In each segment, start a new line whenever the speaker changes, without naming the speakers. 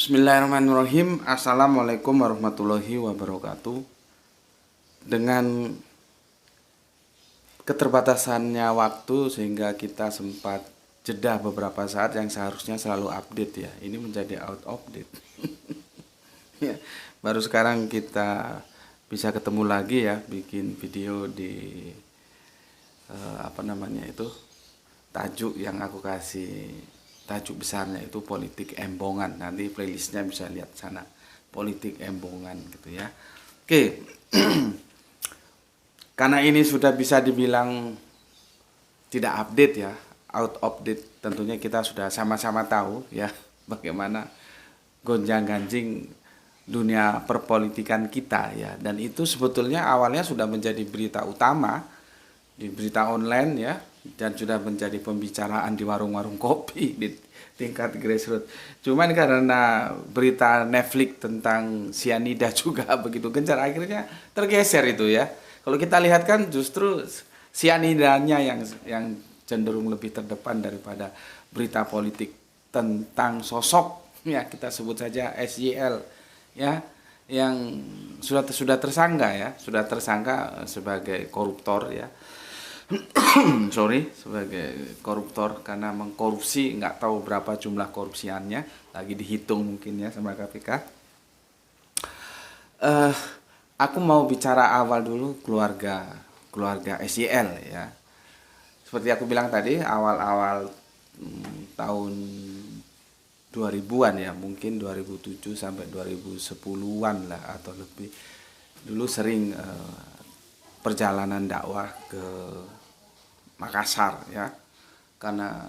Bismillahirrahmanirrahim. Assalamualaikum warahmatullahi wabarakatuh. Dengan keterbatasannya waktu sehingga kita sempat jeda beberapa saat yang seharusnya selalu update ya. Ini menjadi out of date. Ya, baru sekarang kita bisa ketemu lagi ya, bikin video di tajuk yang aku kasih. Tajuk besarnya itu politik embongan. Nanti playlistnya bisa lihat sana, politik embongan gitu ya. Oke. Karena ini sudah bisa dibilang tidak update ya, out of date, tentunya kita sudah sama-sama tahu ya bagaimana gonjang-ganjing dunia perpolitikan kita ya. Dan itu sebetulnya awalnya sudah menjadi berita utama di berita online ya, dan sudah menjadi pembicaraan di warung-warung kopi di tingkat grassroots. Cuman karena berita Netflix tentang sianida juga begitu gencar, akhirnya tergeser itu ya. Kalau kita lihat kan justru sianidanya yang cenderung lebih terdepan daripada berita politik tentang sosok ya, kita sebut saja SYL ya, yang sudah tersangka sebagai koruptor ya. Sebagai koruptor karena mengkorupsi, nggak tahu berapa jumlah korupsiannya, lagi dihitung mungkin ya sama KPK. Aku mau bicara awal dulu keluarga SYL ya. Seperti aku bilang tadi, awal-awal tahun 2000-an ya, mungkin 2007 sampai 2010-an lah atau lebih. Dulu sering perjalanan dakwah ke Makassar ya, karena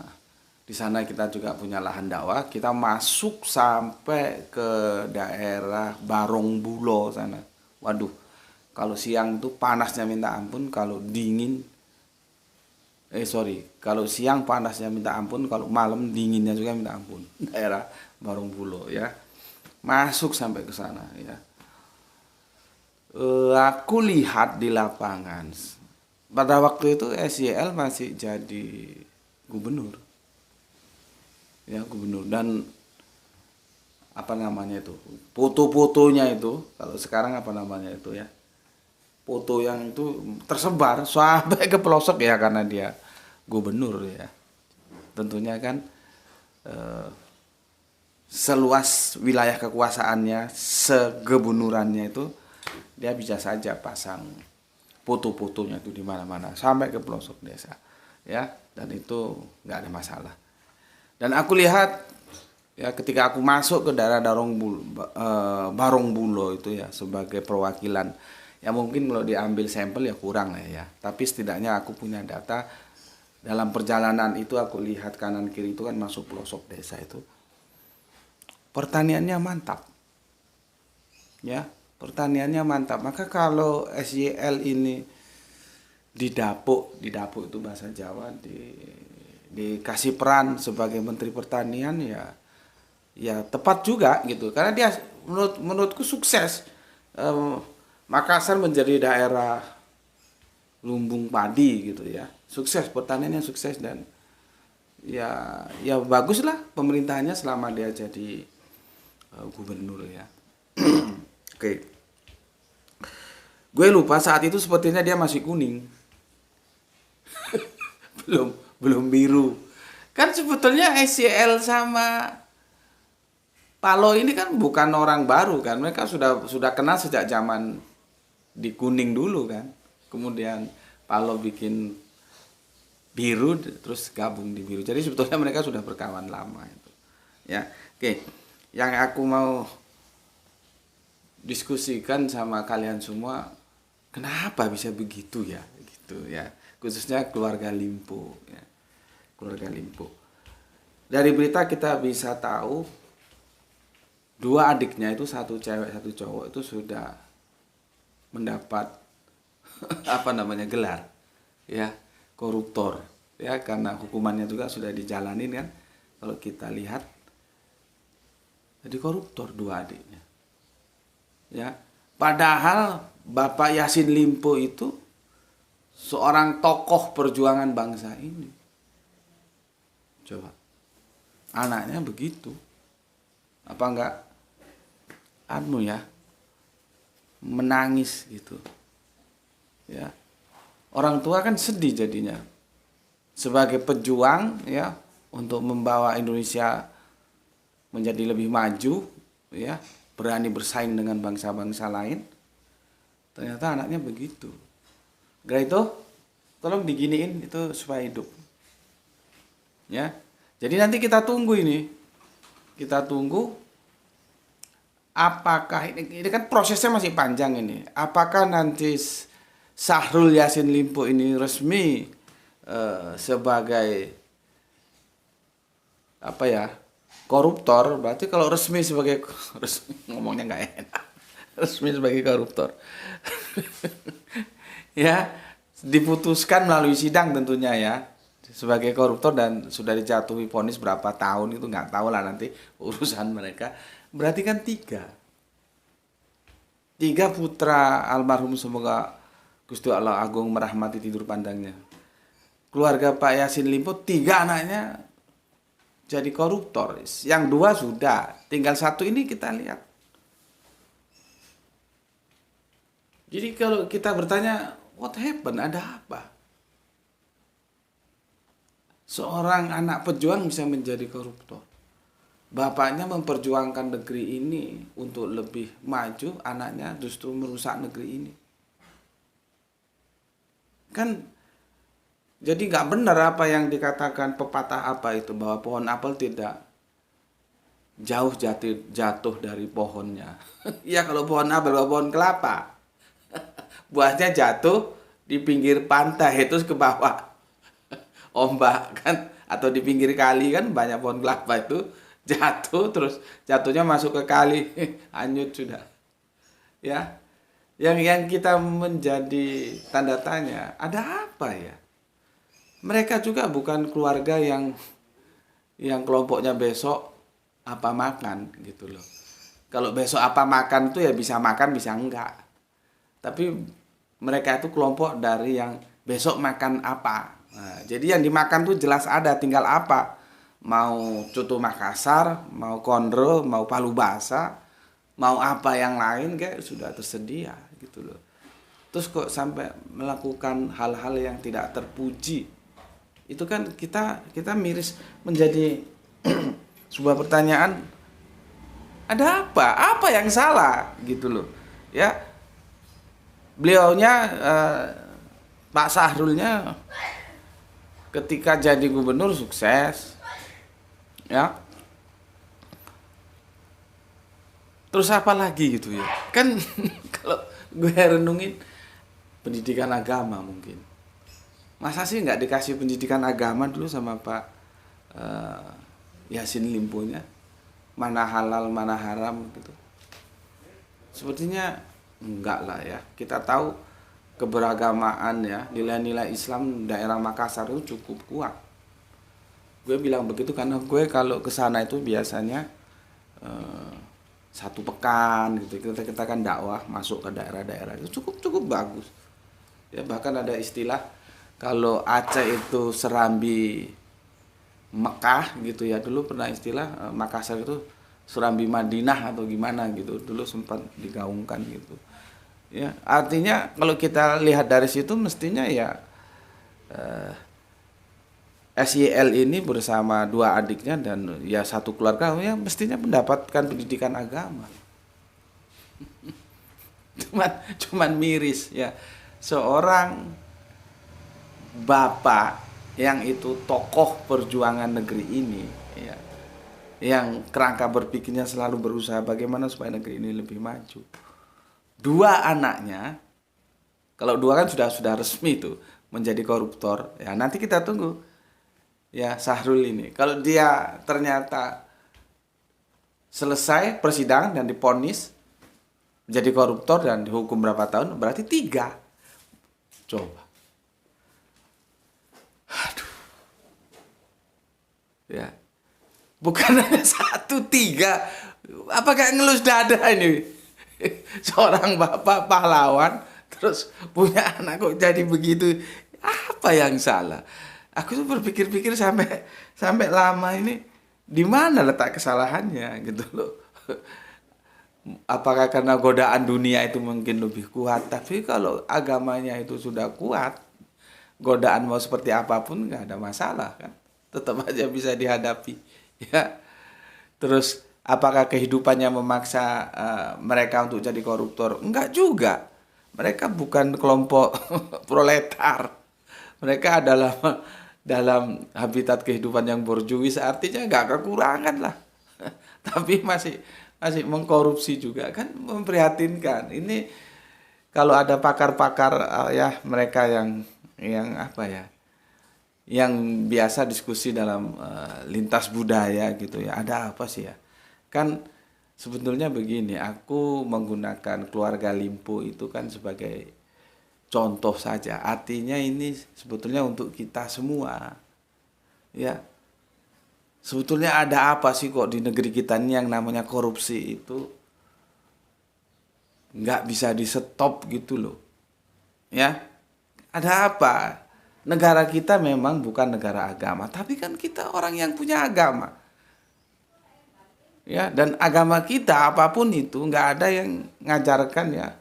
di sana kita juga punya lahan dakwah. Kita masuk sampai ke daerah Barong Bulo sana. Waduh, kalau siang itu panasnya minta ampun, kalau kalau siang panasnya minta ampun, kalau malam dinginnya juga minta ampun. Daerah Barong Bulo ya, masuk sampai ke sana ya. Aku lihat di lapangan pada waktu itu SYL masih jadi gubernur ya, dan foto-fotonya itu, kalau sekarang foto yang itu tersebar sampai ke pelosok ya, karena dia gubernur ya, tentunya kan seluas wilayah kekuasaannya, segebunurannya itu, dia bisa saja pasang foto-fotonya itu di mana-mana sampai ke pelosok desa ya, dan itu nggak ada masalah. Dan aku lihat ya, ketika aku masuk ke daerah Barong Bulo itu ya, sebagai perwakilan ya, mungkin kalau diambil sampel ya kurang lah ya, tapi setidaknya aku punya data. Dalam perjalanan itu aku lihat kanan kiri itu kan masuk pelosok desa itu, pertaniannya mantap ya, pertaniannya mantap. Maka kalau SYL ini didapuk itu bahasa Jawa, dikasih peran sebagai Menteri Pertanian ya tepat juga gitu, karena dia menurutku sukses. Makassar menjadi daerah lumbung padi gitu ya, sukses, pertaniannya sukses, dan ya baguslah pemerintahannya selama dia jadi gubernur ya. Oke. Gue lupa saat itu sepertinya dia masih kuning. belum biru. Kan sebetulnya SYL sama Palo ini kan bukan orang baru kan. Mereka sudah kenal sejak zaman di kuning dulu kan. Kemudian Palo bikin biru, terus gabung di biru. Jadi sebetulnya mereka sudah berkawan lama itu. Ya. Oke. Yang aku mau diskusikan sama kalian semua, kenapa bisa begitu ya, gitu ya, khususnya keluarga Limpo ya. Keluarga Limpo, dari berita kita bisa tahu dua adiknya itu, satu cewek satu cowok, itu sudah mendapat gelar ya, koruptor ya, karena hukumannya juga sudah dijalanin kan, kalau kita lihat. Jadi koruptor dua adiknya ya, padahal Bapak Yassin Limpo itu seorang tokoh perjuangan bangsa ini. Coba, anaknya begitu apa enggak menangis gitu ya. Orang tua kan sedih jadinya sebagai pejuang ya untuk membawa Indonesia menjadi lebih maju ya, berani bersaing dengan bangsa-bangsa lain. Ternyata anaknya begitu. Gara itu tolong diginiin itu supaya hidup. Ya. Jadi nanti kita tunggu ini. Kita tunggu apakah ini kan prosesnya masih panjang ini. Apakah nanti Syahrul Yassin Limpo ini resmi sebagai apa ya? Koruptor, berarti kalau resmi sebagai ngomongnya nggak enak. Resmi sebagai koruptor. Ya, diputuskan melalui sidang tentunya ya sebagai koruptor dan sudah dijatuhi vonis berapa tahun itu nggak tahu lah, nanti urusan mereka. Berarti kan tiga putra almarhum, semoga Gusti Allah Agung merahmati tidur pandangnya. Keluarga Pak Yassin Limpo 3 anaknya jadi koruptor. Yang 2 sudah, tinggal 1 ini kita lihat. Jadi kalau kita bertanya, what happened? Ada apa? Seorang anak pejuang bisa menjadi koruptor. Bapaknya memperjuangkan negeri ini untuk lebih maju, anaknya justru merusak negeri ini. Kan jadi nggak benar apa yang dikatakan pepatah apa itu, bahwa pohon apel tidak jauh jatuh dari pohonnya. Ya kalau pohon apel, kalau pohon kelapa, buahnya jatuh di pinggir pantai terus ke bawah ombak kan, atau di pinggir kali kan banyak pohon kelapa itu jatuh, terus jatuhnya masuk ke kali hanyut sudah. Ya, yang kita menjadi tanda tanya, ada apa ya? Mereka juga bukan keluarga yang kelompoknya besok apa makan gitu loh. Kalau besok apa makan itu ya bisa makan bisa enggak. Tapi mereka itu kelompok dari yang besok makan apa. Nah, jadi yang dimakan tuh jelas ada, tinggal apa. Mau coto Makassar, mau kondro, mau palu basah, mau apa yang lain kayak sudah tersedia gitu loh. Terus kok sampai melakukan hal-hal yang tidak terpuji. Itu kan kita miris menjadi sebuah pertanyaan, ada apa? Apa yang salah gitu loh. Ya. Beliaunya Pak Syahrulnya ketika jadi gubernur sukses. Ya. Terus apa lagi gitu ya? Kan kalau gue renungin pendidikan agama mungkin. Masa sih nggak dikasih pendidikan agama dulu sama Pak Yassin Limpo-nya? Mana halal, mana haram gitu. Sepertinya enggak lah ya. Kita tahu keberagamaan ya, nilai-nilai Islam daerah Makassar itu cukup kuat. Gue bilang begitu karena gue kalau ke sana itu biasanya 1 pekan gitu. Kita kan dakwah masuk ke daerah-daerah itu cukup bagus. Ya bahkan ada istilah kalau Aceh itu serambi Mekah gitu ya. Dulu pernah istilah Makassar itu serambi Madinah atau gimana gitu. Dulu sempat digaungkan gitu. Ya, artinya kalau kita lihat dari situ mestinya ya SYL ini bersama 2 adiknya dan ya 1 keluarga ya mestinya mendapatkan pendidikan agama. cuman miris ya, seorang bapak yang itu tokoh perjuangan negeri ini ya, yang kerangka berpikirnya selalu berusaha bagaimana supaya negeri ini lebih maju. 2 anaknya, kalau 2 kan sudah resmi tuh menjadi koruptor. Ya nanti kita tunggu ya Syahrul ini. Kalau dia ternyata selesai persidangan dan divonis menjadi koruptor dan dihukum berapa tahun, berarti 3. Coba. Aduh. Ya. Bukan hanya 1, 3. Apakah ngelus dada ini? Seorang bapak pahlawan terus punya anak kok jadi begitu. Apa yang salah? Aku tuh berpikir-pikir sampai lama ini Di mana letak kesalahannya gitu loh. Apakah karena godaan dunia itu mungkin lebih kuat, tapi kalau agamanya itu sudah kuat, godaan mau seperti apapun nggak ada masalah kan, tetap aja bisa dihadapi ya. Terus apakah kehidupannya memaksa mereka untuk jadi koruptor? Enggak juga. Mereka bukan kelompok proletar. Mereka adalah dalam habitat kehidupan yang borjuis, artinya nggak kekurangan lah. Tapi masih masih mengkorupsi juga kan, memprihatinkan. Ini kalau ada pakar-pakar ya mereka yang apa ya, yang biasa diskusi dalam lintas budaya gitu ya. Ada apa sih ya? Kan sebetulnya begini, aku menggunakan keluarga Limpo itu kan sebagai contoh saja. Artinya ini sebetulnya untuk kita semua. Ya, sebetulnya ada apa sih kok di negeri kita ini yang namanya korupsi itu nggak bisa di stop gitu loh. Ya, ada apa? Negara kita memang bukan negara agama, tapi kan kita orang yang punya agama. Ya, dan agama kita apapun itu nggak ada yang ngajarkan ya,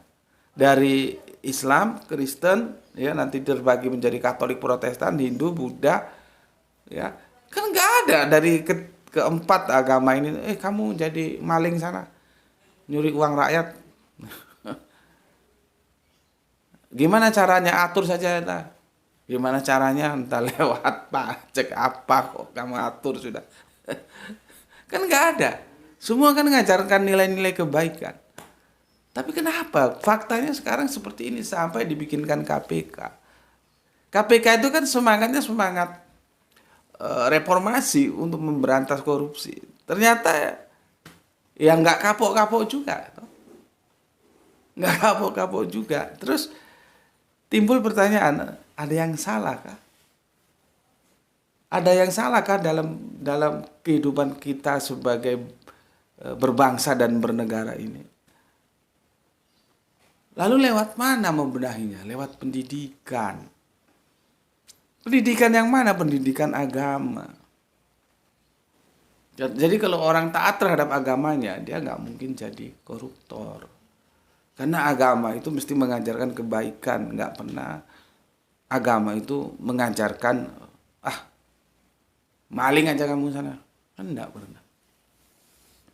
dari Islam, Kristen, ya nanti terbagi menjadi Katolik, Protestan, Hindu, Buddha, ya kan nggak ada dari keempat agama ini. Kamu jadi maling sana, nyuri uang rakyat. Gimana caranya, atur saja lah. Gimana caranya, entah lewat pajak apa kok kamu atur sudah. Kan nggak ada. Semua kan mengajarkan nilai-nilai kebaikan. Tapi kenapa faktanya sekarang seperti ini sampai dibikinkan KPK? KPK itu kan semangatnya semangat reformasi untuk memberantas korupsi. Ternyata ya nggak kapok-kapok juga. Nggak kapok-kapok juga. Terus timbul pertanyaan, ada yang salah kah? Ada yang salah kah dalam kehidupan kita sebagai berbangsa dan bernegara ini? Lalu lewat mana membenahinya? Lewat pendidikan. Pendidikan yang mana? Pendidikan agama. Jadi kalau orang taat terhadap agamanya, dia nggak mungkin jadi koruptor. Karena agama itu mesti mengajarkan kebaikan, nggak pernah agama itu mengajarkan maling aja kamu sana, kan nggak pernah.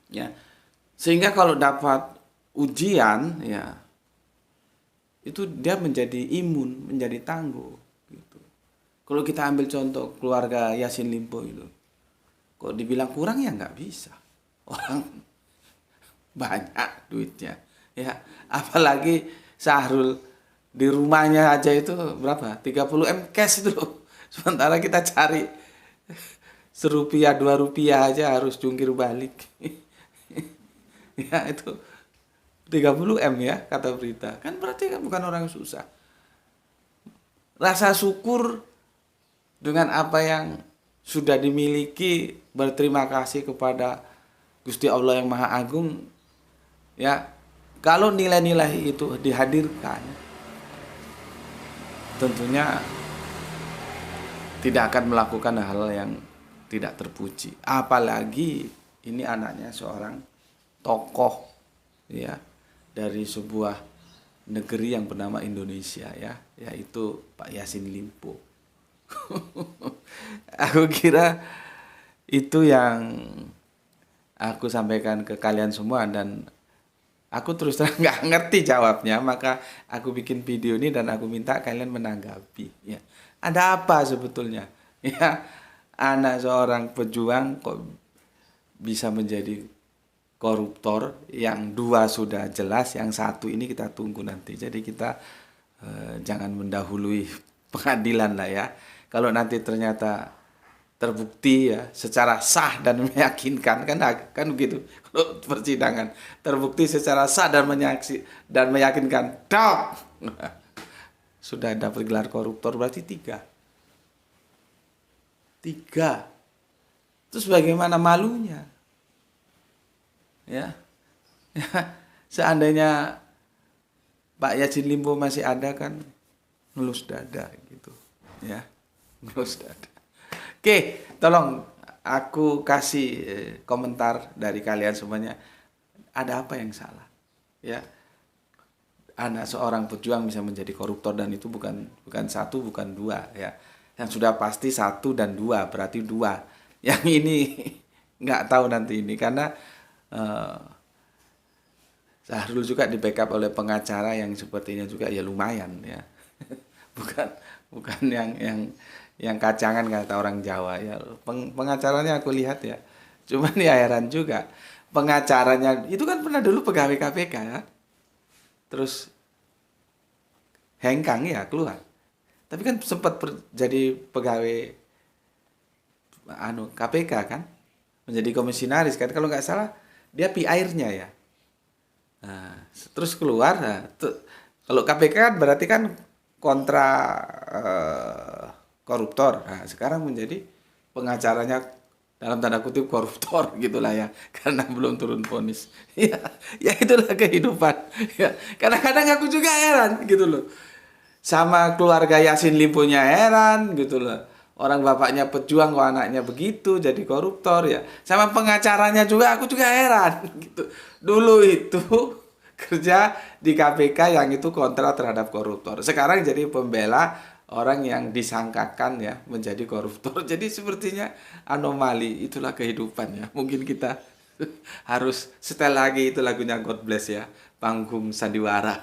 Ya, sehingga kalau dapat ujian, ya itu dia menjadi imun, menjadi tangguh. Gitu. Kalau kita ambil contoh keluarga Yassin Limpo itu, kok dibilang kurang ya nggak bisa. Orang banyak duitnya, ya apalagi Syahrul di rumahnya aja itu berapa? 30 M cash itu loh. Sementara kita cari serupiah 2 rupiah aja harus jungkir balik. Ya itu 30 M ya kata berita. Kan berarti kan bukan orang susah. Rasa syukur dengan apa yang sudah dimiliki, berterima kasih kepada Gusti Allah yang Maha Agung. Ya, kalau nilai-nilai itu dihadirkan, tentunya tidak akan melakukan hal yang tidak terpuji. Apalagi ini anaknya seorang tokoh ya dari sebuah negeri yang bernama Indonesia ya, yaitu Pak Yassin Limpo. Aku kira itu yang aku sampaikan ke kalian semua, dan aku terus terang nggak ngerti jawabnya, maka aku bikin video ini dan aku minta kalian menanggapi ya. Ada apa sebetulnya? Ya, anak seorang pejuang kok bisa menjadi koruptor, yang dua sudah jelas, yang satu ini kita tunggu nanti. Jadi kita jangan mendahului pengadilan lah ya. Kalau nanti ternyata terbukti ya secara sah dan meyakinkan, kan begitu. Kalau persidangan terbukti secara sah dan meyakinkan, dok, sudah dapat gelar koruptor, berarti tiga. Terus bagaimana malunya? Ya, seandainya Pak Yassin Limpo masih ada kan, ngelus dada gitu, ya, ngelus dada. Oke, tolong aku kasih komentar dari kalian semuanya, ada apa yang salah? Ya, anak seorang pejuang bisa menjadi koruptor dan itu bukan bukan satu, bukan dua ya. Yang sudah pasti satu dan dua, berarti dua. Yang ini nggak tahu nanti ini karena eh, Sahrul juga di backup oleh pengacara yang sepertinya juga ya lumayan ya. Bukan bukan yang kacangan kata orang Jawa ya. Pengacaranya aku lihat ya. Cuman ya heran juga. Pengacaranya itu kan pernah dulu pegawai KPK ya. Terus hengkang ya keluar. Tapi kan sempat jadi pegawai KPK kan, menjadi komisionaris kan kalau nggak salah dia PR-nya ya. Nah, terus keluar. Nah, kalau KPK kan berarti kan kontra koruptor. Nah, sekarang menjadi pengacaranya dalam tanda kutip koruptor gitulah ya karena belum turun vonis. Ya, ya itulah kehidupan. Ya, kadang-kadang aku juga heran gitu loh. Sama keluarga Yasin Limponya heran gitu loh. Orang bapaknya pejuang kok anaknya begitu jadi koruptor ya. Sama pengacaranya juga aku juga heran gitu. Dulu itu kerja di KPK yang itu kontra terhadap koruptor. Sekarang jadi pembela orang yang disangkakan ya menjadi koruptor. Jadi sepertinya anomali, itulah kehidupan ya. Mungkin kita harus setel lagi itu lagunya God Bless ya, panggung sandiwara.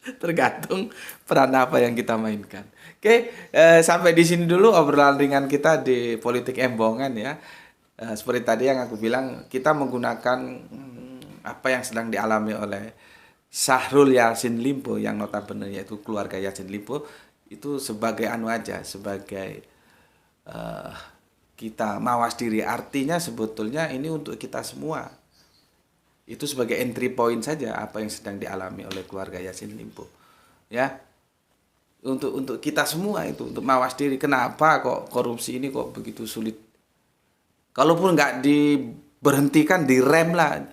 Tergantung peran apa yang kita mainkan. Oke, sampai di sini dulu obrolan ringan kita di politik embongan ya. Seperti tadi yang aku bilang, kita menggunakan apa yang sedang dialami oleh Syahrul Yassin Limpo yang notabene yaitu keluarga Yassin Limpo itu sebagai anu aja, sebagai eh, kita mawas diri. Artinya sebetulnya ini untuk kita semua. Itu sebagai entry point saja apa yang sedang dialami oleh keluarga Yassin Limpo. Ya, untuk kita semua itu untuk mawas diri. Kenapa kok korupsi ini kok begitu sulit? Kalaupun nggak diberhentikan, direm lah.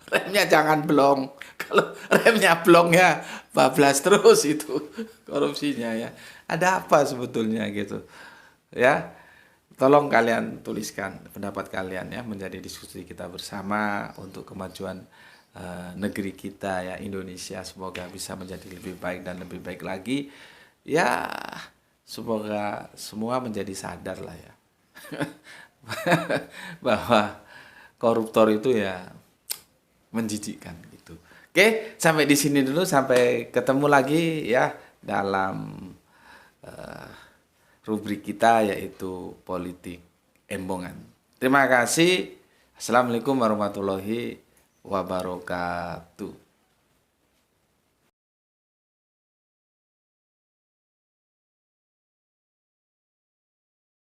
Remnya jangan blong. Kalau remnya blong ya bablas terus itu korupsinya ya. Ada apa sebetulnya gitu? Ya, tolong kalian tuliskan pendapat kalian ya menjadi diskusi kita bersama untuk kemajuan negeri kita ya Indonesia. Semoga bisa menjadi lebih baik dan lebih baik lagi. Ya, semoga semua menjadi sadar lah ya. Bahwa koruptor itu ya menjijikkan gitu. Oke, sampai di sini dulu, sampai ketemu lagi ya dalam eh, rubrik kita yaitu politik embongan. Terima kasih. Assalamualaikum warahmatullahi wabarakatuh.